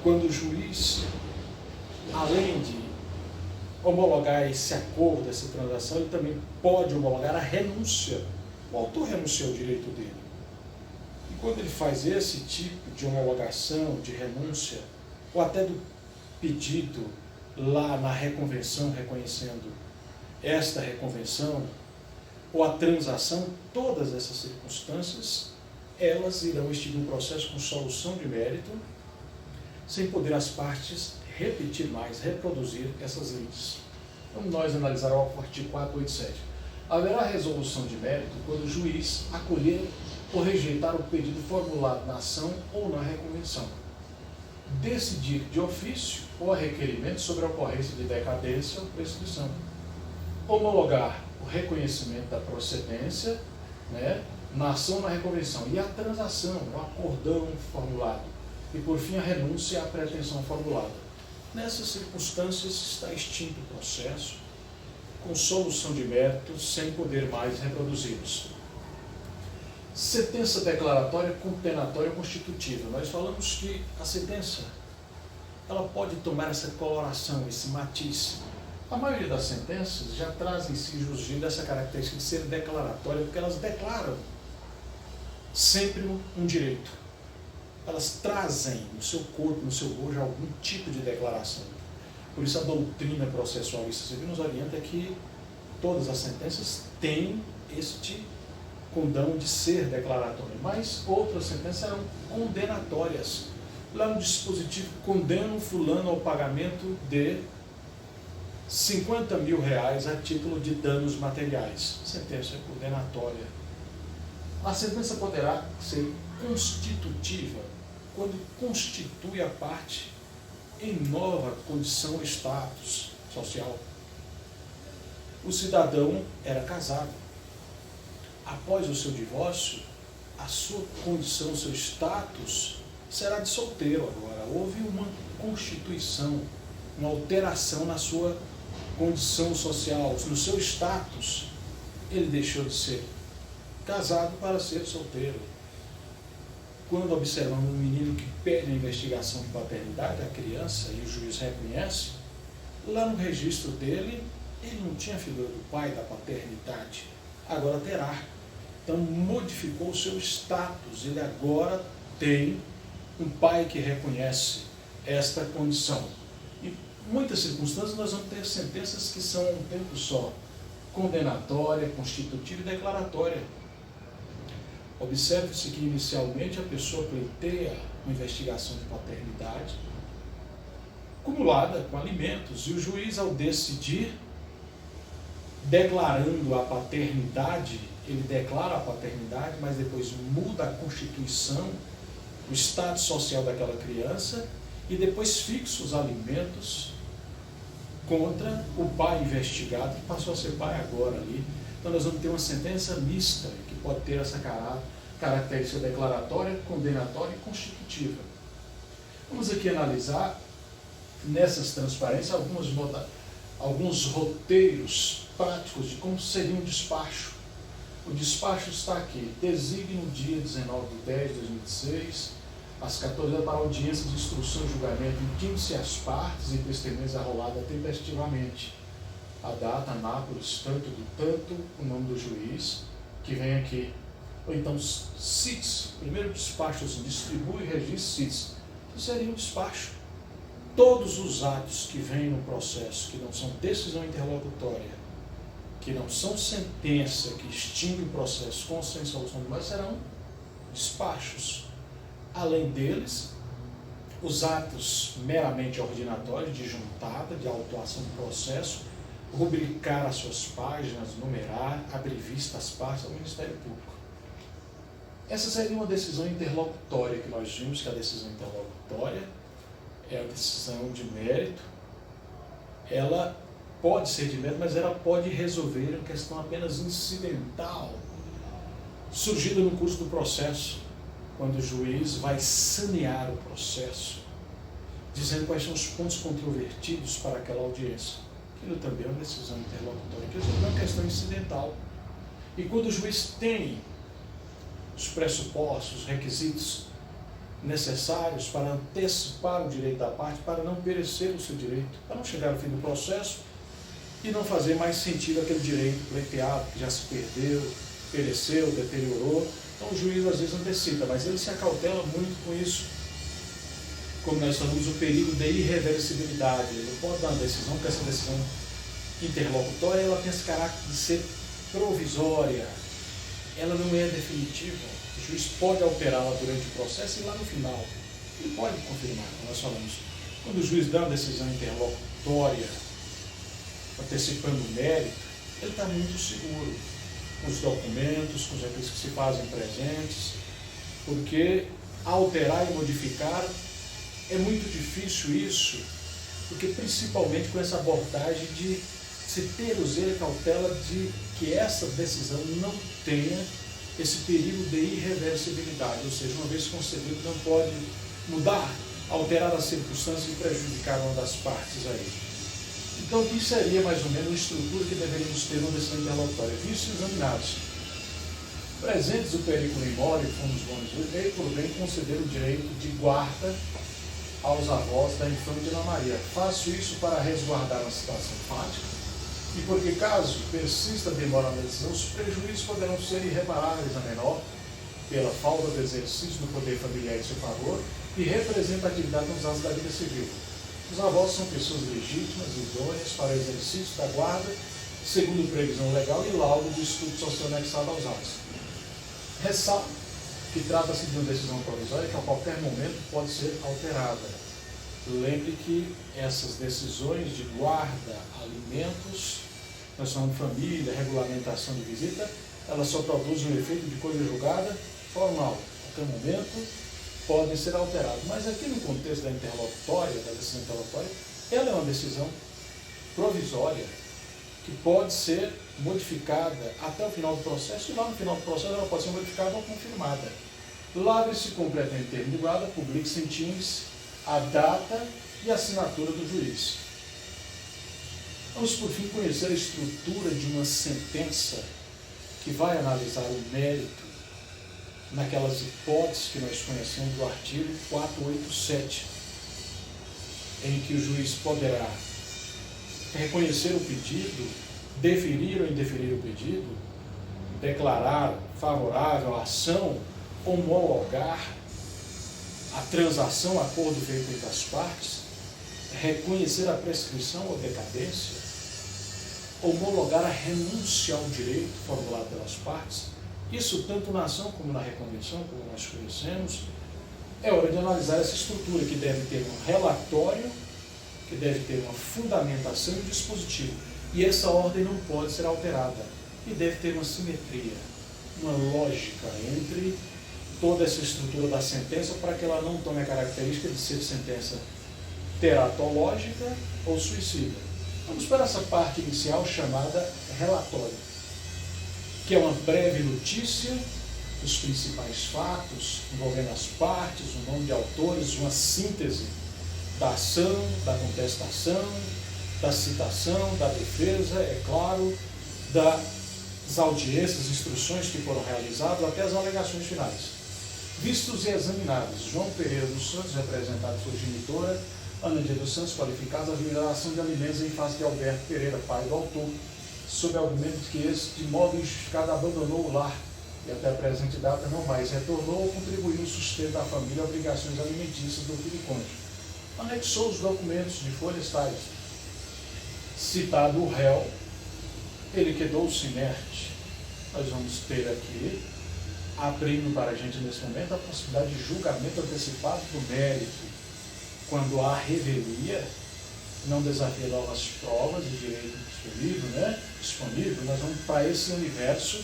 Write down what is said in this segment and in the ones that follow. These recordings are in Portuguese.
quando o juiz, além de homologar esse acordo, essa transação, ele também pode homologar a renúncia. O autor renunciou ao direito dele. E quando ele faz esse tipo de homologação, de renúncia, ou até do pedido lá na reconvenção, reconhecendo esta reconvenção, ou a transação, todas essas circunstâncias, elas irão extinguir um processo com solução de mérito, sem poder as partes repetir mais, reproduzir essas leis. Vamos nós analisar o artigo 487. Haverá resolução de mérito quando o juiz acolher ou rejeitar o pedido formulado na ação ou na reconvenção, decidir de ofício ou a requerimento sobre a ocorrência de decadência ou prescrição, homologar o reconhecimento da procedência, na ação ou na reconvenção, e a transação, o acordão formulado, e por fim a renúncia à pretensão formulada. Nessas circunstâncias está extinto o processo, com solução de mérito, sem poder mais reproduzi-los. Sentença declaratória, condenatória ou constitutiva. Nós falamos que a sentença ela pode tomar essa coloração, esse matiz. A maioria das sentenças já traz em si justiça essa característica de ser declaratória, porque elas declaram sempre um direito. Elas trazem no seu corpo, no seu bojo, algum tipo de declaração. Por isso a doutrina processualista civil nos orienta que todas as sentenças têm este condão de ser declaratória, mas outras sentenças serão condenatórias. Lá no dispositivo, condena fulano ao pagamento de 50 mil reais a título de danos materiais. Sentença condenatória. A sentença poderá ser constitutiva quando constitui a parte em nova condição ou status social. O cidadão era casado. Após o seu divórcio, a sua condição, o seu status será de solteiro agora. Houve uma constituição, uma alteração na sua condição social, no seu status. Ele deixou de ser casado para ser solteiro. Quando observamos um menino que pede a investigação de paternidade, a criança, e o juiz reconhece, lá no registro dele, ele não tinha a figura do pai, da paternidade, agora terá. Então modificou o seu status, ele agora tem um pai que reconhece esta condição. Em muitas circunstâncias nós vamos ter sentenças que são um tempo só, condenatória, constitutiva e declaratória. Observe-se que inicialmente a pessoa pleiteia uma investigação de paternidade acumulada com alimentos, e o juiz, ao decidir, declarando a paternidade, ele declara a paternidade, mas depois muda a constituição, o estado social daquela criança, e depois fixa os alimentos contra o pai investigado, que passou a ser pai agora ali. Então nós vamos ter uma sentença mista, que pode ter essa característica declaratória, condenatória e constitutiva. Vamos aqui analisar, nessas transparências, alguns roteiros práticos de como seria um despacho. O despacho está aqui. Designe no dia 19/10/2016, às 14 horas, para audiência de instrução e julgamento, intime-se as partes e testemunhas arrolada tempestivamente. A data, Anápolis, tanto, o nome do juiz, que vem aqui. Ou então, CITES, primeiro despacho, assim, distribui e registra CITES. Isso seria um despacho. Todos os atos que vêm no processo, que não são decisão interlocutória, que não são sentença, que extingue o processo com ou sem solução de mérito, serão despachos. Além deles, os atos meramente ordinatórios, de juntada, de autuação do processo, rubricar as suas páginas, numerar, abrir vista às partes ao Ministério Público. Essa seria uma decisão interlocutória que nós vimos, que a decisão interlocutória é a decisão de mérito. Ela pode ser de mérito, mas ela pode resolver uma questão apenas incidental, surgida no curso do processo, quando o juiz vai sanear o processo, dizendo quais são os pontos controvertidos para aquela audiência. Aquilo também é uma decisão interlocutória, que é uma questão incidental. E quando o juiz tem os pressupostos, os requisitos necessários para antecipar o direito da parte, para não perecer o seu direito, para não chegar ao fim do processo e não fazer mais sentido aquele direito pleiteado, que já se perdeu, pereceu, deteriorou. Então o juiz às vezes antecipa, mas ele se acautela muito com isso. Como nós falamos, o perigo de irreversibilidade. Ele não pode dar uma decisão, porque essa decisão interlocutória ela tem esse caráter de ser provisória. Ela não é definitiva. O juiz pode alterá-la durante o processo e lá no final ele pode confirmar. Nós falamos, quando o juiz dá uma decisão interlocutória, antecipando o mérito, ele está muito seguro com os documentos, com os requisitos que se fazem presentes, porque alterar e modificar é muito difícil isso, porque principalmente com essa abordagem de se ter o zelo e cautela de que essa decisão não tenha esse perigo de irreversibilidade, ou seja, uma vez concedido não pode mudar, alterar as circunstâncias e prejudicar uma das partes aí. Então, o que seria mais ou menos a estrutura que deveríamos ter numa decisão interlocutória? Vistos e examinados. Presentes o perigo imóvel, fundos bons, veio por bem conceder o direito de guarda aos avós da infante Dona Maria. Faço isso para resguardar uma situação fática e porque, caso persista a demora na decisão, os prejuízos poderão ser irreparáveis a menor pela falta de exercício do poder familiar em seu favor e representatividade nos atos da vida civil. Os avós são pessoas legítimas e idôneas para o exercício da guarda, segundo previsão legal e laudo do estudo social anexado aos autos. Ressalto que trata-se de uma decisão provisória que a qualquer momento pode ser alterada. Lembre que essas decisões de guarda, alimentos, nós falamos de família, regulamentação de visita, elas só produzem um efeito de coisa julgada formal. A qualquer momento podem ser alteradas. Mas aqui no contexto da interlocutória, da decisão interlocutória, ela é uma decisão provisória que pode ser modificada até o final do processo e lá no final do processo ela pode ser modificada ou confirmada. Lavre-se completamente termo de guarda, publique-se em Teams a data e a assinatura do juiz. Vamos, por fim, conhecer a estrutura de uma sentença que vai analisar o mérito naquelas hipóteses que nós conhecemos do artigo 487, em que o juiz poderá reconhecer o pedido, deferir ou indeferir o pedido, declarar favorável à ação, homologar a transação, acordo feito entre as partes, reconhecer a prescrição ou decadência, homologar a renúncia ao direito formulado pelas partes. Isso tanto na ação como na reconvenção, como nós conhecemos. É hora de analisar essa estrutura que deve ter um relatório, que deve ter uma fundamentação e um dispositivo. E essa ordem não pode ser alterada. E deve ter uma simetria, uma lógica entre toda essa estrutura da sentença para que ela não tome a característica de ser sentença teratológica ou suicida. Vamos para essa parte inicial chamada relatório, que é uma breve notícia dos principais fatos envolvendo as partes, o nome de autores, uma síntese da ação, da contestação, da citação, da defesa, é claro, das audiências, instruções que foram realizadas, até as alegações finais. Vistos e examinados, João Pereira dos Santos, representado por genitora, Ana Dia dos Santos, qualificados a violação de alimentos em face de Alberto Pereira, pai do autor, sob argumento que este, de modo injustificado, abandonou o lar e até a presente data não mais retornou ou contribuiu no sustento da família e obrigações alimentícias do filho e cônjuge. Anexou os documentos de folhas tais. Citado o réu, ele quedou-se inerte. Nós vamos ter aqui, abrindo para a gente nesse momento, a possibilidade de julgamento antecipado do mérito. Quando há revelia, não desafia novas provas de direito disponível, nós vamos para esse universo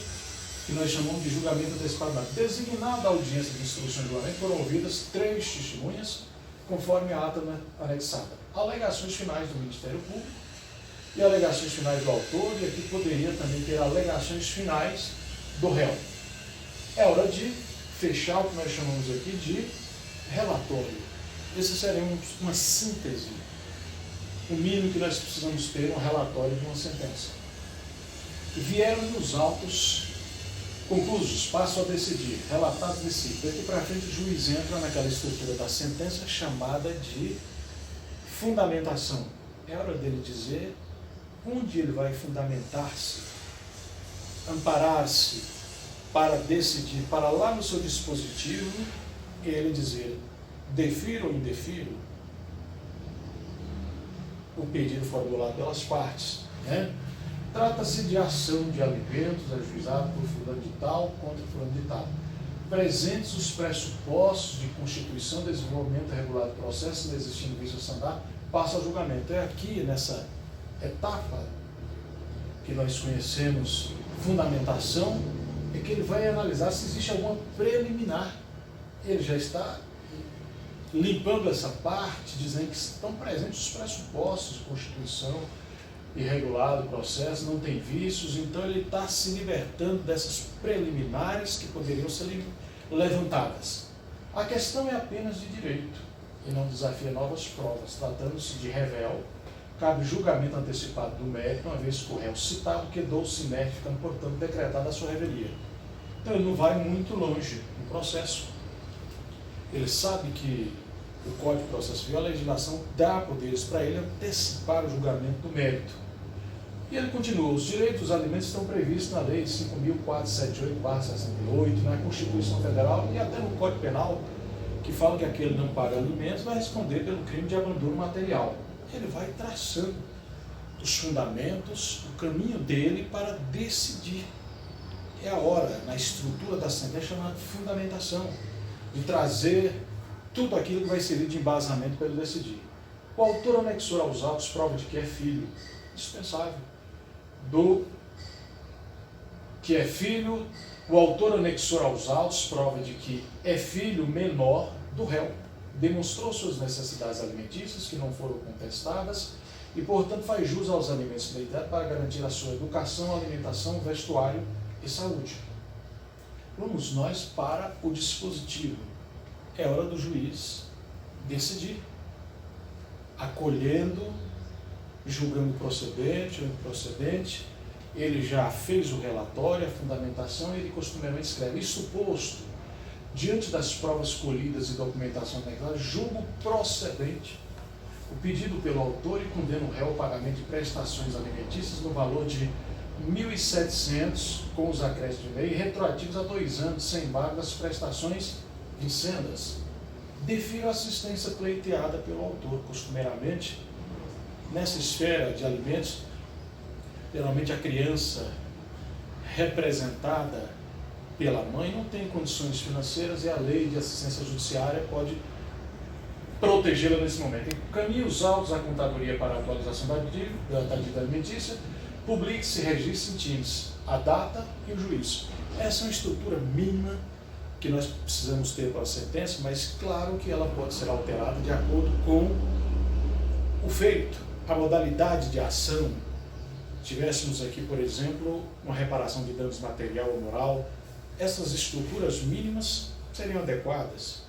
que nós chamamos de julgamento antecipado. Designada a audiência de instrução de julgamento, foram ouvidas 3 testemunhas, conforme a ata anexada. Alegações finais do Ministério Público e alegações finais do autor, e aqui poderia também ter alegações finais do réu. É hora de fechar o que nós chamamos aqui de relatório. Esse seria uma síntese. O mínimo que nós precisamos ter é um relatório de uma sentença. Vieram nos autos Conclusos, passo a decidir. Relatados decido. Daqui para frente o juiz entra naquela estrutura da sentença chamada de fundamentação. É hora dele dizer onde ele vai fundamentar-se, amparar-se para decidir, para lá no seu dispositivo, ele dizer, defiro ou indefiro o pedido formulado pelas partes, né? Trata-se de ação de alimentos ajuizado por fulano de tal contra fulano de tal. Presentes os pressupostos de constituição, desenvolvimento regulado do processo, não existindo vício standard, passa ao julgamento. É aqui, nessa etapa que nós conhecemos, fundamentação, é que ele vai analisar se existe alguma preliminar. Ele já está limpando essa parte, dizendo que estão presentes os pressupostos de constituição e regulado o processo, não tem vícios, então ele está se libertando dessas preliminares que poderiam ser levantadas. A questão é apenas de direito e não desafia novas provas. Tratando-se de revel, cabe julgamento antecipado do mérito, uma vez que o réu citado quedou-se inerte, ficando, portanto, decretada a sua revelia. Então ele não vai muito longe no processo. Ele sabe que o Código de Processo Civil, a legislação dá poderes para ele antecipar o julgamento do mérito. E ele continua, os direitos dos alimentos estão previstos na Lei 5.478/68, na Constituição Federal e até no Código Penal, que fala que aquele não paga alimentos vai responder pelo crime de abandono material. Ele vai traçando os fundamentos, o caminho dele para decidir. É a hora, na estrutura da sentença, chamada fundamentação, de trazer tudo aquilo que vai servir de embasamento para ele decidir. O autor anexou aos autos prova de que é filho, dispensável. Do que é filho, o autor anexou aos autos prova de que é filho menor do réu. Demonstrou suas necessidades alimentícias, que não foram contestadas, e, portanto, faz jus aos alimentos pleiteados para garantir a sua educação, alimentação, vestuário e saúde. Vamos nós para o dispositivo. É hora do juiz decidir, acolhendo, julgando procedente ou improcedente. Ele já fez o relatório, a fundamentação, e ele costumeiramente escreve: isso posto, diante das provas colhidas e documentação declarada, julgo procedente o pedido pelo autor e condena o réu ao pagamento de prestações alimentícias no valor de 1.700, com os acréscimos de lei, retroativos a 2 anos, sem embargo das prestações vincendas. Defiro a assistência pleiteada pelo autor. Costumeiramente, nessa esfera de alimentos, geralmente a criança representada pela mãe não tem condições financeiras e a lei de assistência judiciária pode protegê-la nesse momento. Encaminhe os autos à contadoria para a atualização da dívida alimentícia, publique-se, registre em times a data e o juízo. Essa é uma estrutura mínima que nós precisamos ter para a sentença, mas claro que ela pode ser alterada de acordo com o feito, a modalidade de ação. Tivéssemos aqui, por exemplo, uma reparação de danos material ou moral, essas estruturas mínimas seriam adequadas.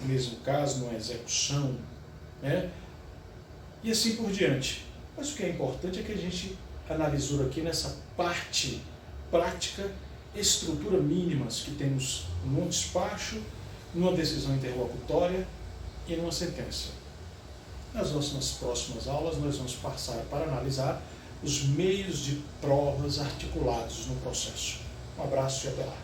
No mesmo caso, numa execução, né? E assim por diante. Mas o que é importante é que a gente analisou aqui nessa parte prática, estrutura mínimas que temos num despacho, numa decisão interlocutória e numa sentença. Nas nossas próximas aulas, nós vamos passar para analisar os meios de provas articulados no processo. Um abraço e até lá.